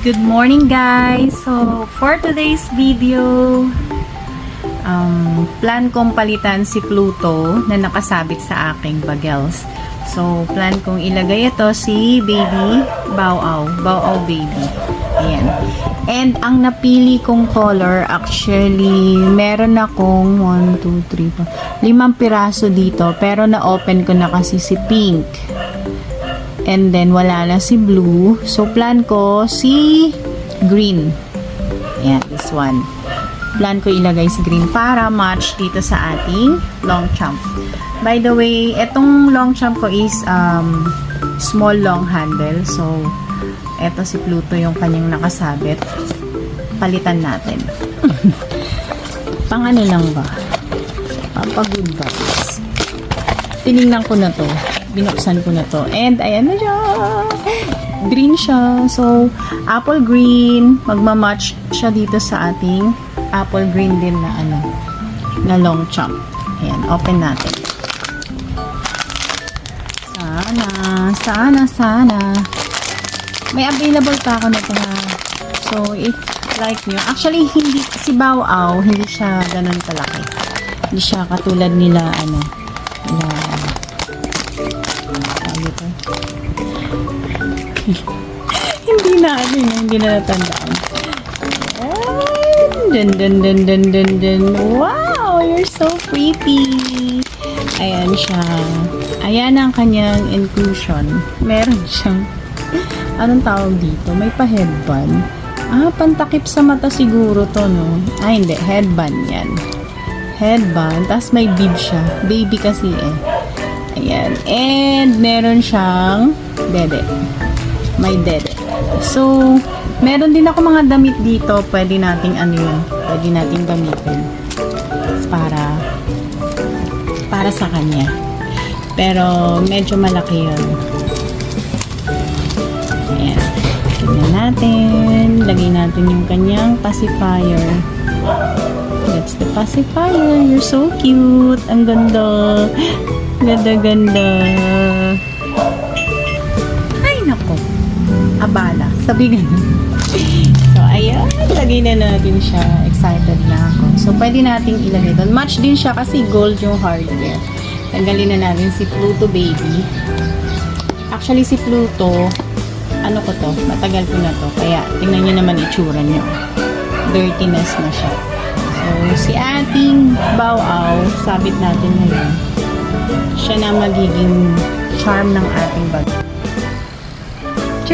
Good morning guys! So, for today's video, plan kong palitan si Pluto na nakasabit sa aking bagels. So, plan kong ilagay ito si baby Bow Wow baby. Ayan. And ang napili kong color, actually, meron akong 1, 2, 3, 4, 5 piraso dito. Pero na-open ko na kasi si pink. And then, wala na si blue. So, plan ko si green. Ayan, this one. Plan ko ilagay si green para match dito sa ating long champ. By the way, etong long champ ko is small long handle. So, eto si Pluto yung kanyang nakasabit. Palitan natin. Pang ano lang ba? Pampagood vibes. Tinignan ko na to. Binuksan ko na to. And, ayan na siya. Green siya. So, apple green. Magmamatch siya dito sa ating apple green din na ano, na long chop. Ayan, open natin. Sana. May available pa ako nito ha. So, if like nyo. Actually, hindi, si Bow Wow, hindi siya ganun kalaki. Hindi siya katulad nila, ano, na hindi na natandaan. Dun. Wow, you're so pretty. Ayan siya. Ayan ang kanyang inclusion. Meron siyang, anong tawag dito? May pa-headband. Pantakip sa mata siguro to, no? Hindi. Headband yan. Headband. Tapos may bib siya. Baby kasi eh. Ayan. And, meron siyang dede. May dede. So, meron din ako mga damit dito. Pwede nating ano yun. Pwede nating gamitin. Para sa kanya. Pero, medyo malaki yun. Ayan. Tignan natin. Lagay natin yung kanyang pacifier. That's the pacifier. You're so cute. Ang ganda. Ganda. Ay, nako. Abala. Sabi ganun. So, ayan. Lagay na natin siya. Excited na ako. So, pwede nating ilagay doon. Match din siya kasi gold yung hardware. Tanggalin na natin si Pluto baby. Actually, si Pluto, ano ko to? Matagal ko na to. Kaya, tingnan nyo naman itsura nyo. Dirtiness na siya. So, si ating Bow Wow, sabit natin ngayon. Siya na magiging charm ng ating bag.